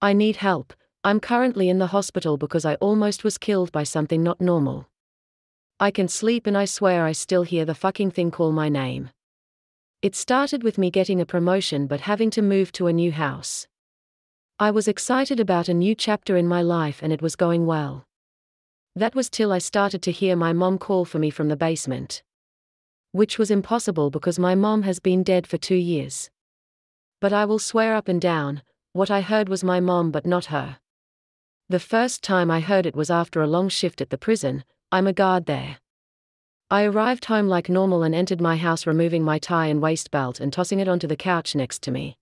I need help. I'm currently in the hospital because I almost was killed by something not normal. I can sleep and I swear I still hear the fucking thing call my name. It started with me getting a promotion but having to move to a new house. I was excited about a new chapter in my life and it was going well. That was till I started to hear my mom call for me from the basement. Which was impossible because my mom has been dead for 2 years. But I will swear up and down, what I heard was my mom but not her. The first time I heard it was after a long shift at the prison. I'm a guard there. I arrived home like normal and entered my house removing my tie and waist belt and tossing it onto the couch next to me.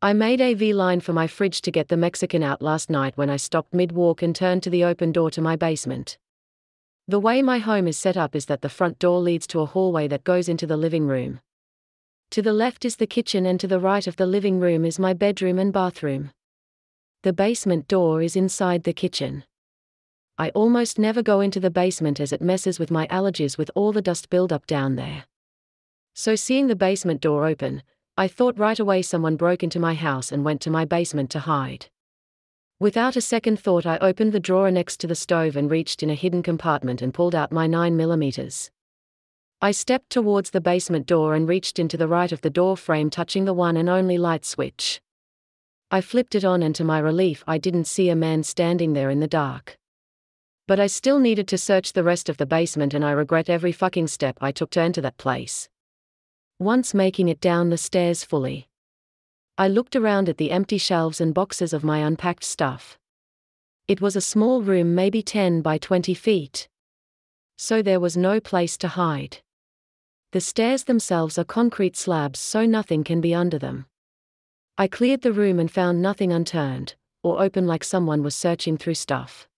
I made a V-line for my fridge to get the Mexican out last night when I stopped mid-walk and turned to the open door to my basement. The way my home is set up is that the front door leads to a hallway that goes into the living room. To the left is the kitchen and to the right of the living room is my bedroom and bathroom. The basement door is inside the kitchen. I almost never go into the basement as it messes with my allergies with all the dust buildup down there. So seeing the basement door open, I thought right away someone broke into my house and went to my basement to hide. Without a second thought I opened the drawer next to the stove and reached in a hidden compartment and pulled out my 9mm. I stepped towards the basement door and reached into the right of the door frame touching the one and only light switch. I flipped it on and to my relief I didn't see a man standing there in the dark. But I still needed to search the rest of the basement and I regret every fucking step I took to enter that place. Once making it down the stairs fully, I looked around at the empty shelves and boxes of my unpacked stuff. It was a small room, maybe 10 by 20 feet. So there was no place to hide. The stairs themselves are concrete slabs so nothing can be under them. I cleared the room and found nothing unturned, or open like someone was searching through stuff.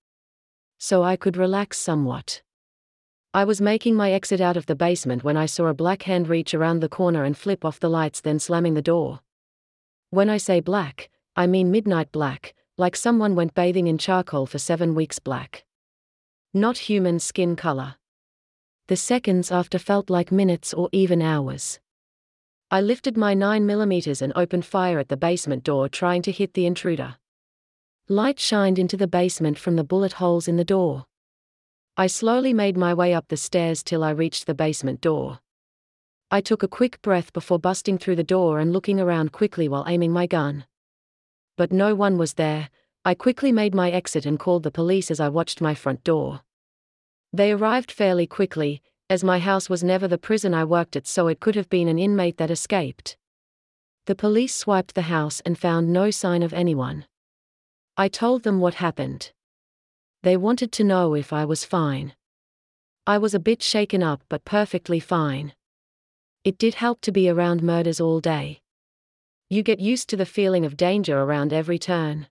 So I could relax somewhat. I was making my exit out of the basement when I saw a black hand reach around the corner and flip off the lights, then slamming the door. When I say black, I mean midnight black, like someone went bathing in charcoal for 7 weeks black. Not human skin color. The seconds after felt like minutes or even hours. I lifted my 9mm and opened fire at the basement door trying to hit the intruder. Light shined into the basement from the bullet holes in the door. I slowly made my way up the stairs till I reached the basement door. I took a quick breath before busting through the door and looking around quickly while aiming my gun. But no one was there. I quickly made my exit and called the police as I watched my front door. They arrived fairly quickly, as my house was never the prison I worked at, so it could have been an inmate that escaped. The police swiped the house and found no sign of anyone. I told them what happened. They wanted to know if I was fine. I was a bit shaken up but perfectly fine. It did help to be around murders all day. You get used to the feeling of danger around every turn.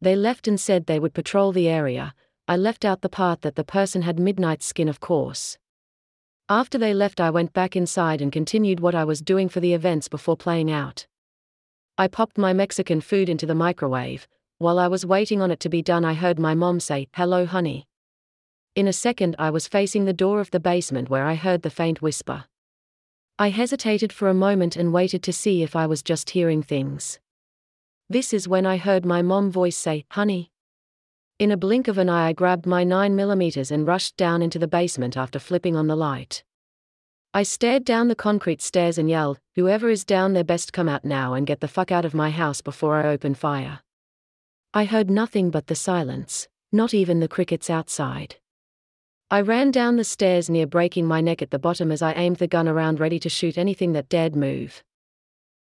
They left and said they would patrol the area. I left out the part that the person had midnight skin, of course. After they left I went back inside and continued what I was doing for the events before playing out. I popped my Mexican food into the microwave. While I was waiting on it to be done I heard my mom say, "Hello honey." In a second I was facing the door of the basement where I heard the faint whisper. I hesitated for a moment and waited to see if I was just hearing things. This is when I heard my mom voice say, "Honey." In a blink of an eye I grabbed my 9mm and rushed down into the basement after flipping on the light. I stared down the concrete stairs and yelled, "Whoever is down there best come out now and get the fuck out of my house before I open fire." I heard nothing but the silence, not even the crickets outside. I ran down the stairs near breaking my neck at the bottom as I aimed the gun around ready to shoot anything that dared move.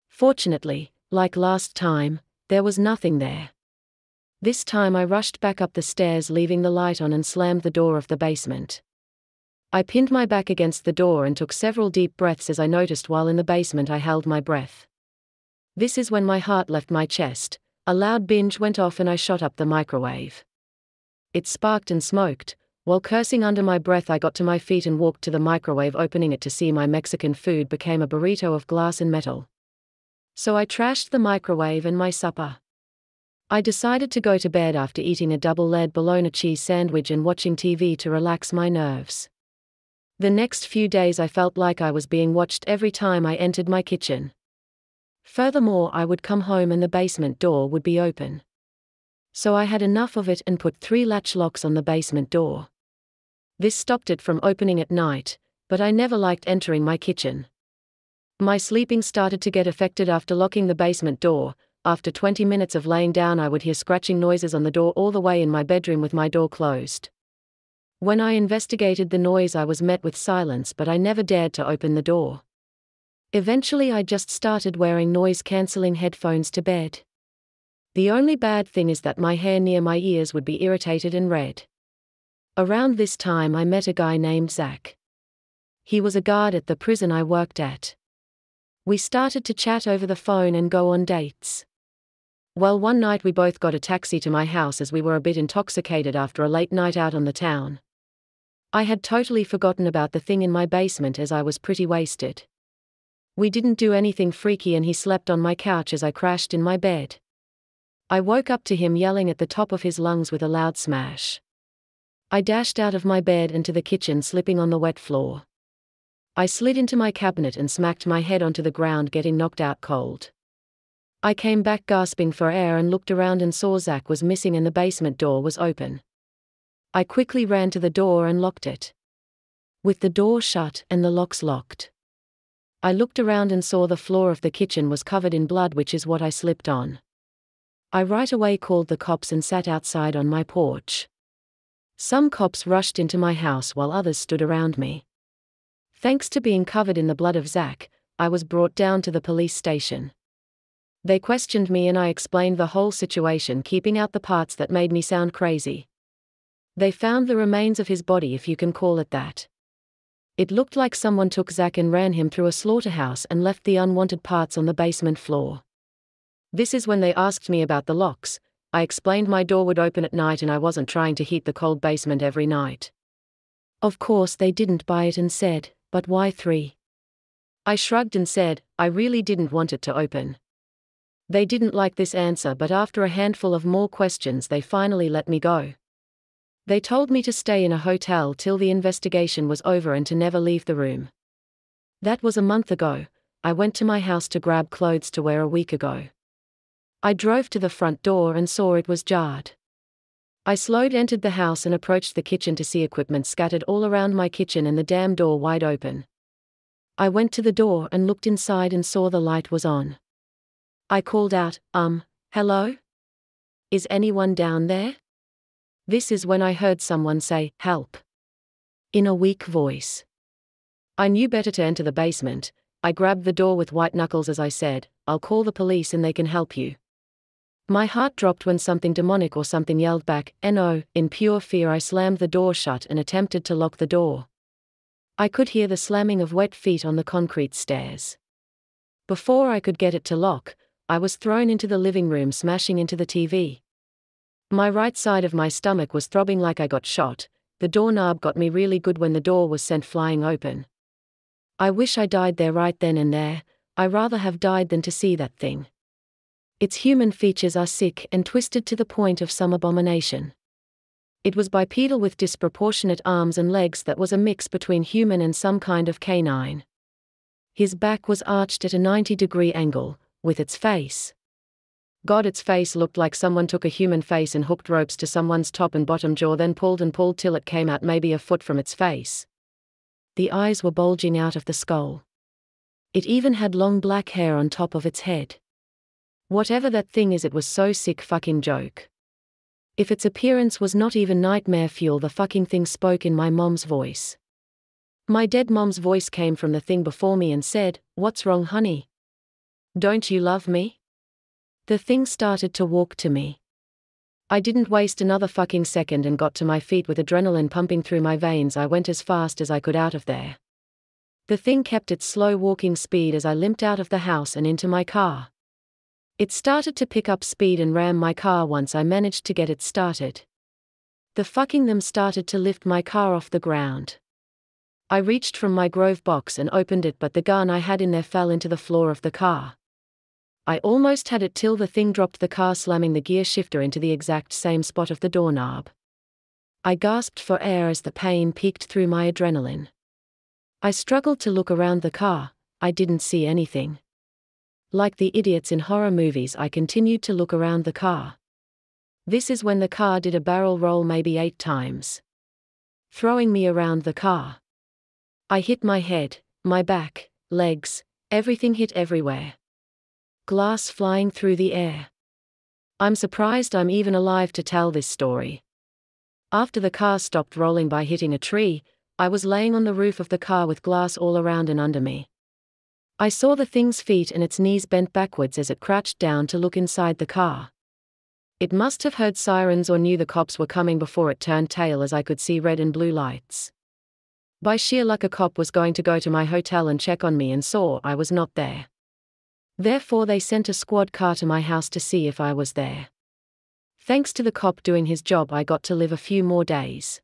Fortunately, like last time, there was nothing there. This time I rushed back up the stairs leaving the light on and slammed the door of the basement. I pinned my back against the door and took several deep breaths as I noticed while in the basement I held my breath. This is when my heart left my chest. A loud binge went off and I shot up the microwave. It sparked and smoked. While cursing under my breath I got to my feet and walked to the microwave, opening it to see my Mexican food became a burrito of glass and metal. So I trashed the microwave and my supper. I decided to go to bed after eating a double-layered bologna cheese sandwich and watching TV to relax my nerves. The next few days I felt like I was being watched every time I entered my kitchen. Furthermore, I would come home and the basement door would be open. So I had enough of it and put 3 latch locks on the basement door. This stopped it from opening at night, but I never liked entering my kitchen. My sleeping started to get affected after locking the basement door. After 20 minutes of laying down, I would hear scratching noises on the door all the way in my bedroom with my door closed. When I investigated the noise, I was met with silence, but I never dared to open the door. Eventually, I just started wearing noise-cancelling headphones to bed. The only bad thing is that my hair near my ears would be irritated and red. Around this time, I met a guy named Zach. He was a guard at the prison I worked at. We started to chat over the phone and go on dates. Well, one night we both got a taxi to my house as we were a bit intoxicated after a late night out on the town. I had totally forgotten about the thing in my basement as I was pretty wasted. We didn't do anything freaky and he slept on my couch as I crashed in my bed. I woke up to him yelling at the top of his lungs with a loud smash. I dashed out of my bed and to the kitchen, slipping on the wet floor. I slid into my cabinet and smacked my head onto the ground, getting knocked out cold. I came back gasping for air and looked around and saw Zach was missing and the basement door was open. I quickly ran to the door and locked it. With the door shut and the locks locked, I looked around and saw the floor of the kitchen was covered in blood, which is what I slipped on. I right away called the cops and sat outside on my porch. Some cops rushed into my house while others stood around me. Thanks to being covered in the blood of Zach, I was brought down to the police station. They questioned me and I explained the whole situation, keeping out the parts that made me sound crazy. They found the remains of his body, if you can call it that. It looked like someone took Zach and ran him through a slaughterhouse and left the unwanted parts on the basement floor. This is when they asked me about the locks. I explained my door would open at night and I wasn't trying to heat the cold basement every night. Of course they didn't buy it and said, "But why 3?" I shrugged and said, I really didn't want it to open. They didn't like this answer, but after a handful of more questions they finally let me go. They told me to stay in a hotel till the investigation was over and to never leave the room. That was a month ago. I went to my house to grab clothes to wear a week ago. I drove to the front door and saw it was jarred. I slowly entered the house and approached the kitchen to see equipment scattered all around my kitchen and the damn door wide open. I went to the door and looked inside and saw the light was on. I called out, hello? Is anyone down there? This is when I heard someone say, help, in a weak voice. I knew better to enter the basement. I grabbed the door with white knuckles as I said, I'll call the police and they can help you. My heart dropped when something demonic or something yelled back, "No." In pure fear I slammed the door shut and attempted to lock the door. I could hear the slamming of wet feet on the concrete stairs. Before I could get it to lock, I was thrown into the living room, smashing into the TV. My right side of my stomach was throbbing like I got shot. The doorknob got me really good when the door was sent flying open. I wish I died there right then and there. I'd rather have died than to see that thing. Its human features are sick and twisted to the point of some abomination. It was bipedal with disproportionate arms and legs that was a mix between human and some kind of canine. His back was arched at a 90-degree angle, with its face. God, its face looked like someone took a human face and hooked ropes to someone's top and bottom jaw, then pulled and pulled till it came out maybe a foot from its face. The eyes were bulging out of the skull. It even had long black hair on top of its head. Whatever that thing is, it was so sick fucking joke. If its appearance was not even nightmare fuel, the fucking thing spoke in my mom's voice. My dead mom's voice came from the thing before me and said, "What's wrong, honey? Don't you love me?" The thing started to walk to me. I didn't waste another fucking second and got to my feet with adrenaline pumping through my veins. I went as fast as I could out of there. The thing kept its slow walking speed as I limped out of the house and into my car. It started to pick up speed and ram my car once I managed to get it started. The fucking them started to lift my car off the ground. I reached from my Grove box and opened it, but the gun I had in there fell into the floor of the car. I almost had it till the thing dropped the car, slamming the gear shifter into the exact same spot of the doorknob. I gasped for air as the pain peeked through my adrenaline. I struggled to look around the car. I didn't see anything. Like the idiots in horror movies, I continued to look around the car. This is when the car did a barrel roll maybe 8 times, throwing me around the car. I hit my head, my back, legs, everything hit everywhere. Glass flying through the air. I'm surprised I'm even alive to tell this story. After the car stopped rolling by hitting a tree, I was laying on the roof of the car with glass all around and under me. I saw the thing's feet and its knees bent backwards as it crouched down to look inside the car. It must have heard sirens or knew the cops were coming before it turned tail, as I could see red and blue lights. By sheer luck, a cop was going to go to my hotel and check on me and saw I was not there. Therefore they sent a squad car to my house to see if I was there. Thanks to the cop doing his job, I got to live a few more days.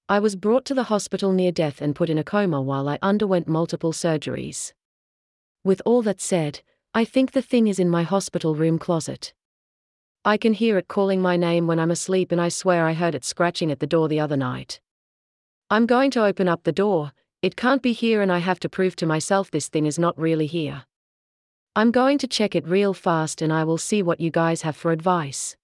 I was brought to the hospital near death and put in a coma while I underwent multiple surgeries. With all that said, I think the thing is in my hospital room closet. I can hear it calling my name when I'm asleep, and I swear I heard it scratching at the door the other night. I'm going to open up the door. It can't be here, and I have to prove to myself this thing is not really here. I'm going to check it real fast, and I will see what you guys have for advice.